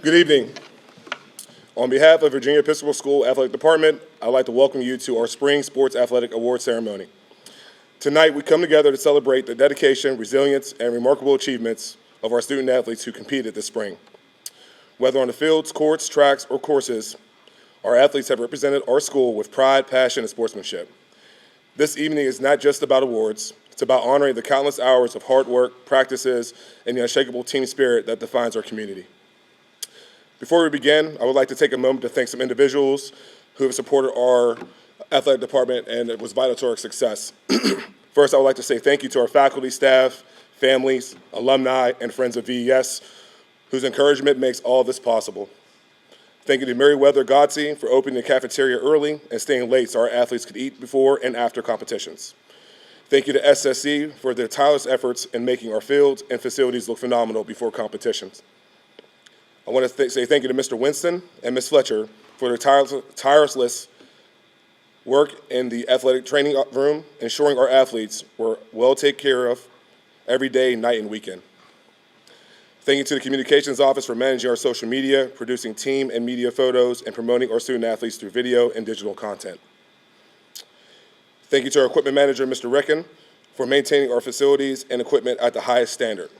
Good evening. On behalf of Virginia Episcopal School Athletic Department, I'd like to welcome you to our Spring Sports Athletic Award Ceremony. Tonight, we come together to celebrate the dedication, resilience, and remarkable achievements of our student athletes who competed this spring. Whether on the fields, courts, tracks, or courses, our athletes have represented our school with pride, passion, and sportsmanship. This evening is not just about awards. It's about honoring the countless hours of hard work, practices, and the unshakable team spirit that defines our community. Before we begin, I would like to take a moment to thank some individuals who have supported our athletic department and it was vital to our success. First, I would like to say thank you to our faculty, staff, families, alumni, and friends of VES, whose encouragement makes all of this possible. Thank you to Meriwether Godsey for opening the cafeteria early and staying late so our athletes could eat before and after competitions. Thank you to SSC for their tireless efforts in making our fields and facilities look phenomenal before competitions. I want to say thank you to Mr. Winston and Ms. Fletcher for their tireless work in the athletic training room, ensuring our athletes were well taken care of every day, night, and weekend. Thank you to the Communications Office for managing our social media, producing team and media photos, and promoting our student athletes through video and digital content. Thank you to our equipment manager, Mr. Ricken, for maintaining our facilities and equipment at the highest standard.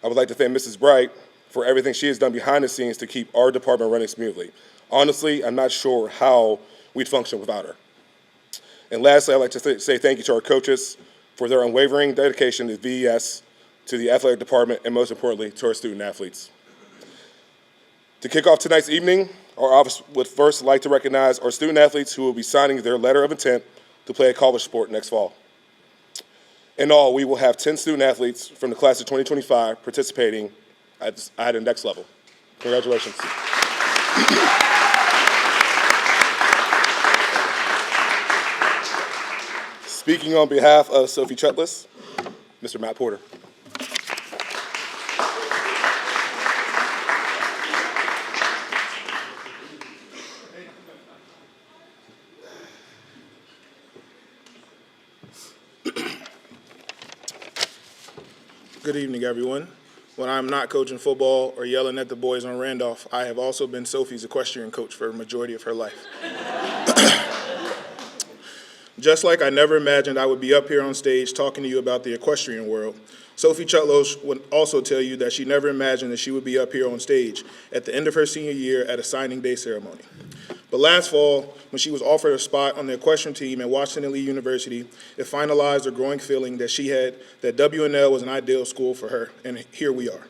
I would like to thank Mrs. Bright for everything she has done behind the scenes to keep our department running smoothly. Honestly, I'm not sure how we'd function without her. And lastly, I'd like to say thank you to our coaches for their unwavering dedication to VES, to the athletic department, and most importantly, to our student athletes. To kick off tonight's evening, our office would first like to recognize our student athletes who will be signing their letter of intent to play a college sport next fall. In all, we will have 10 student athletes from the class of 2025 participating at the next level. Congratulations. Speaking on behalf of Sophie Chutlis, Mr. Matt Porter. Good evening, everyone. When I'm not coaching football or yelling at the boys on Randolph, I have also been Sophie's equestrian coach for a majority of her life. Just like I never imagined I would be up here on stage talking to you about the equestrian world, Sophie Chutlos would also tell you that she never imagined that she would be up here on stage at the end of her senior year at a signing day ceremony. But last fall, when she was offered a spot on the equestrian team at Washington Lee University, it finalized a growing feeling that she had that WNL was an ideal school for her, and here we are.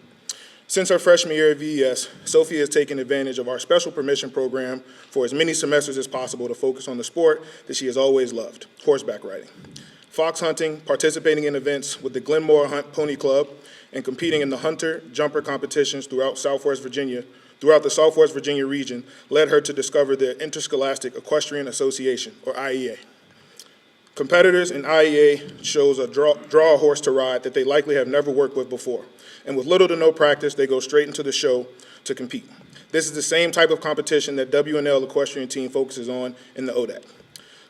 Since her freshman year at VES, Sophie has taken advantage of our special permission program for as many semesters as possible to focus on the sport that she has always loved, horseback riding. Fox hunting, participating in events with the Glenmore Hunt Pony Club, and competing in the hunter jumper competitions throughout the Southwest Virginia region led her to discover the Interscholastic Equestrian Association, or IEA. Competitors in IEA shows draw a horse to ride that they likely have never worked with before, and with little to no practice, they go straight into the show to compete. This is the same type of competition that WNL equestrian team focuses on in the ODAC.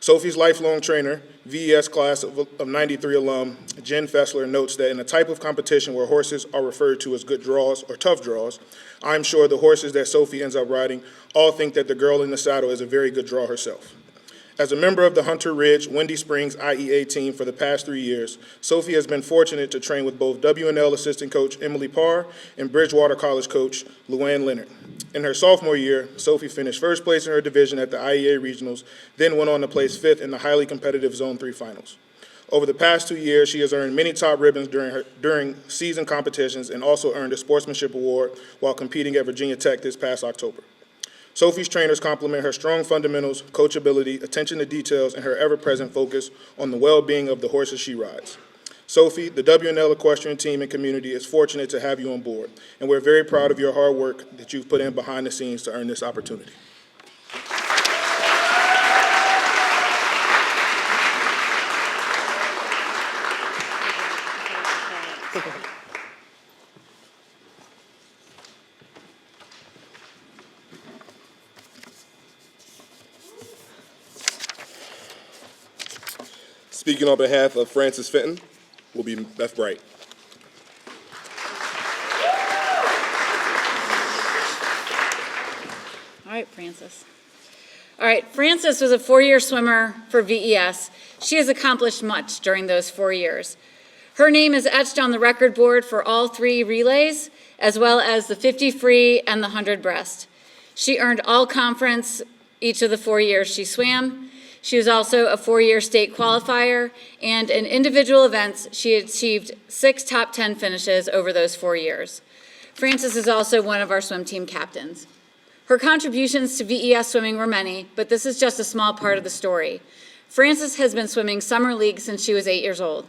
Sophie's lifelong trainer, VES class of 93 alum, Jen Fessler, notes that in a type of competition where horses are referred to as good draws or tough draws, I'm sure the horses that Sophie ends up riding all think that the girl in the saddle is a very good draw herself. As a member of the Hunter Ridge Windy Springs IEA team for the past 3 years, Sophie has been fortunate to train with both WNL assistant coach Emily Parr and Bridgewater College coach Luann Leonard. In her sophomore year, Sophie finished first place in her division at the IEA regionals, then went on to place fifth in the highly competitive Zone 3 finals. Over the past 2 years, she has earned many top ribbons during season competitions and also earned a sportsmanship award while competing at Virginia Tech this past October. Sophie's trainers compliment her strong fundamentals, coachability, attention to details, and her ever-present focus on the well-being of the horses she rides. Sophie, the WNL equestrian team and community is fortunate to have you on board, and we're very proud of your hard work that you've put in behind the scenes to earn this opportunity. Speaking on behalf of Francis Fenton will be Beth Bright. right, Frances. All right, Frances was a 4-year swimmer for VES. She has accomplished much during those 4 years. Her name is etched on the record board for all 3 relays, as well as the 50 free and the 100 breast. She earned all conference each of the 4 years she swam. She was also a 4-year state qualifier, and in individual events, she achieved 6 top 10 finishes over those 4 years. Frances is also one of our swim team captains. Her contributions to VES swimming were many, but this is just a small part of the story. Frances has been swimming summer league since she was 8 years old.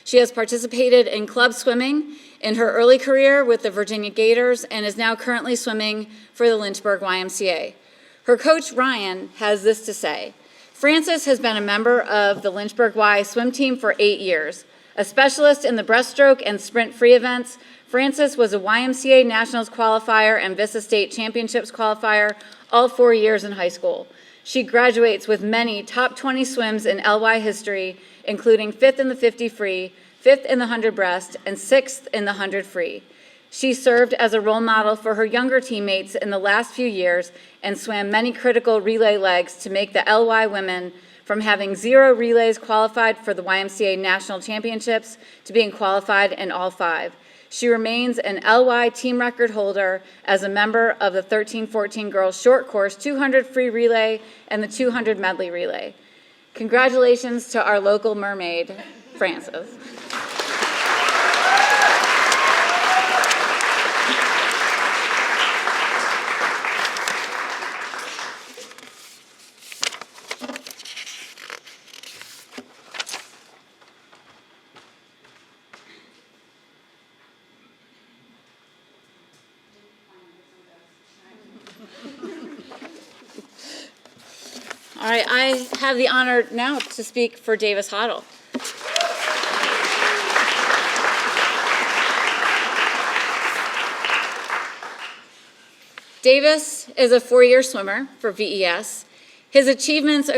She has participated in club swimming in her early career with the Virginia Gators and is now currently swimming for the Lynchburg YMCA. Her coach, Ryan, has this to say: Frances has been a member of the Lynchburg Y swim team for 8 years. A specialist in the breaststroke and sprint free events, Frances was a YMCA Nationals qualifier and Vista State Championships qualifier all 4 years in high school. She graduates with many top 20 swims in LY history, including 5th in the 50 free, 5th in the 100 breast, and 6th in the 100 free. She served as a role model for her younger teammates in the last few years and swam many critical relay legs to make the LY women from having 0 relays qualified for the YMCA National Championships to being qualified in all 5. She remains an LY team record holder as a member of the 13-14 girls short course 200 free relay and the 200 medley relay. Congratulations to our local mermaid, Frances. All right, I have the honor now to speak for Davis Hoddle. Davis is a 4-year swimmer for VES. His achievements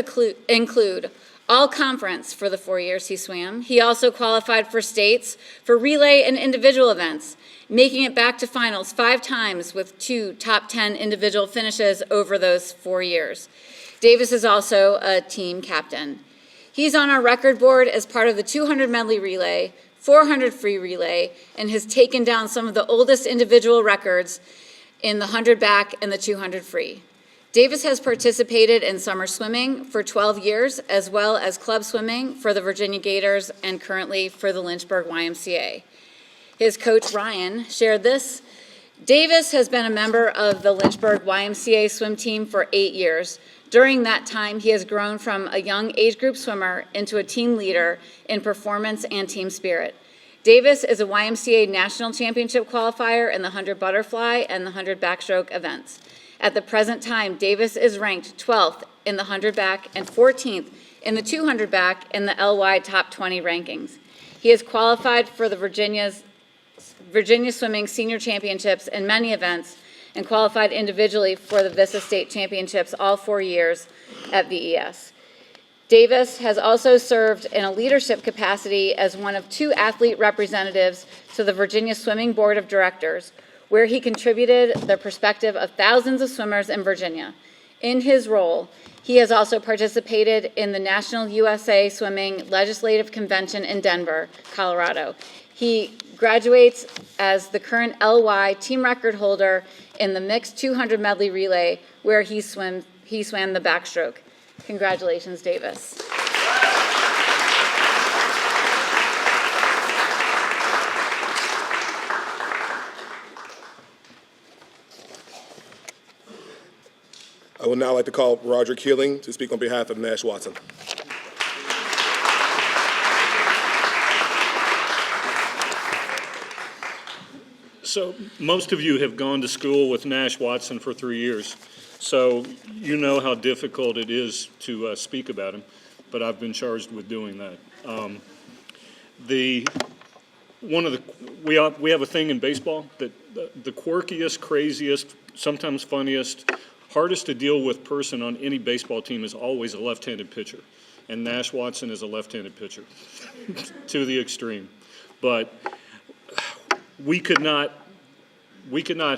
include all conference for the 4 years he swam. He also qualified for states for relay and individual events, making it back to finals 5 times with 2 top 10 individual finishes over those 4 years. Davis is also a team captain. He's on our record board as part of the 200 medley relay, 400 free relay, and has taken down some of the oldest individual records in the 100 back and the 200 free. Davis has participated in summer swimming for 12 years, as well as club swimming for the Virginia Gators and currently for the Lynchburg YMCA. His coach, Ryan, shared this: Davis has been a member of the Lynchburg YMCA swim team for 8 years. During that time, he has grown from a young age group swimmer into a team leader in performance and team spirit. Davis is a YMCA National Championship qualifier in the 100 butterfly and the 100 backstroke events. At the present time, Davis is ranked 12th in the 100 back and 14th in the 200 back in the LY Top 20 rankings. He has qualified for the Virginia Swimming Senior Championships in many events and qualified individually for the Vista State Championships all 4 years at VES. Davis has also served in a leadership capacity as one of 2 athlete representatives to the Virginia Swimming Board of Directors, where he contributed the perspective of thousands of swimmers in Virginia. In his role, he has also participated in the National USA Swimming Legislative Convention in Denver, Colorado. He graduates as the current LY team record holder in the mixed 200 medley relay, where he swam the backstroke. Congratulations, Davis. I would now like to call Roger Keeling to speak on behalf of Nash Watson. So most of you have gone to school with Nash Watson for 3 years, so you know how difficult it is to speak about him, but I've been charged with doing that. We have a thing in baseball that the quirkiest, craziest, sometimes funniest, hardest to deal with person on any baseball team is always a left-handed pitcher, and Nash Watson is a left-handed pitcher to the extreme. But we could not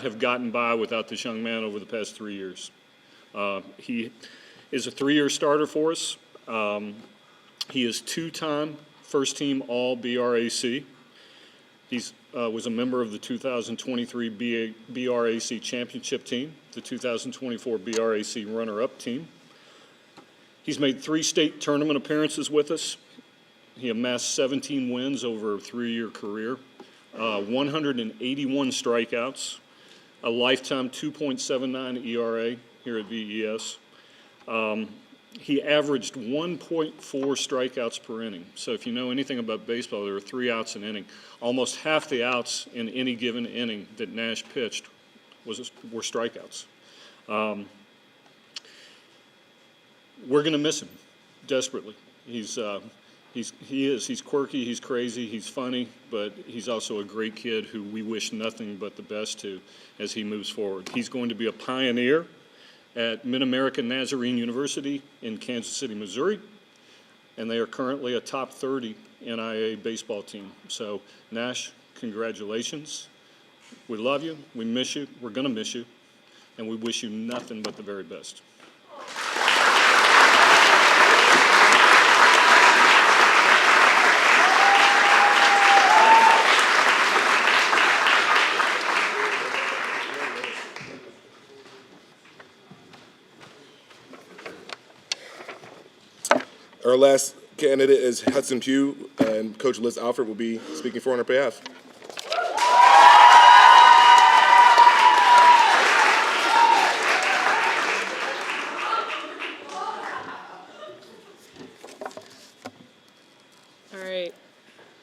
have gotten by without this young man over the past 3 years. He is a 3-year starter for us. He is 2-time first-team All-BRAC. He was a member of the 2023 BRAC championship team, the 2024 BRAC runner-up team. He's made 3 state tournament appearances with us. He amassed 17 wins over a 3-year career, 181 strikeouts, a lifetime 2.79 ERA here at VES. He averaged 1.4 strikeouts per inning. So if you know anything about baseball, there are 3 outs an inning. Almost half the outs in any given inning that Nash pitched were strikeouts. We're going to miss him desperately. He's quirky, he's crazy, he's funny, but he's also a great kid who we wish nothing but the best to as he moves forward. He's going to be a pioneer at Mid-American Nazarene University in Kansas City, Missouri, and they are currently a top 30 NIA baseball team. So, Nash, congratulations. We love you, we miss you, we're going to miss you, and we wish you nothing but the very best. Our last candidate is Hudson Pugh, and Coach Liz Alford will be speaking for on her behalf. All right,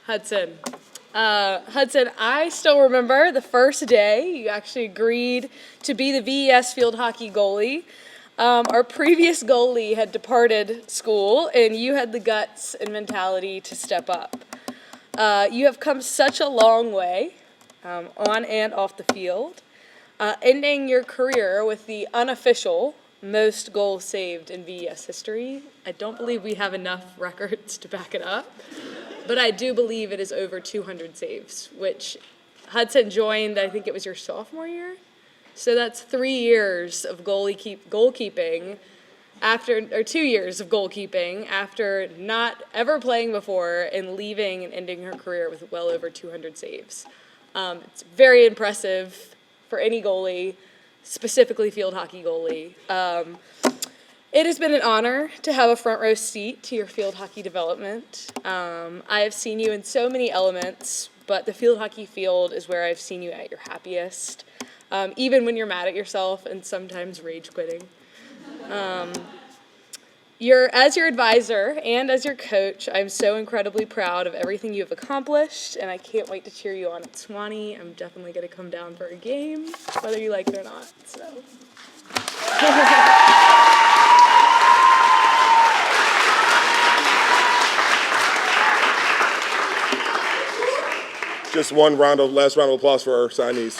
Hudson. Hudson, I still remember the first day you actually agreed to be the VES field hockey goalie. Our previous goalie had departed school, and you had the guts and mentality to step up. You have come such a long way, on and off the field, ending your career with the unofficial most goals saved in VES history. I don't believe we have enough records to back it up, but I do believe it is over 200 saves, which Hudson joined, I think it was your sophomore year? So that's 3 years of goalkeeping after, or 2 years of goalkeeping after not ever playing before and leaving and ending her career with well over 200 saves. It's very impressive for any goalie, specifically field hockey goalie. It has been an honor to have a front row seat to your field hockey development. I have seen you in so many elements, but the field hockey field is where I've seen you at your happiest. Even when you're mad at yourself and sometimes rage quitting. As your advisor and as your coach, I'm so incredibly proud of everything you have accomplished, and I can't wait to cheer you on at Swanee. I'm definitely going to come down for a game, whether you like it or not. So. Just one last round of applause for our signees.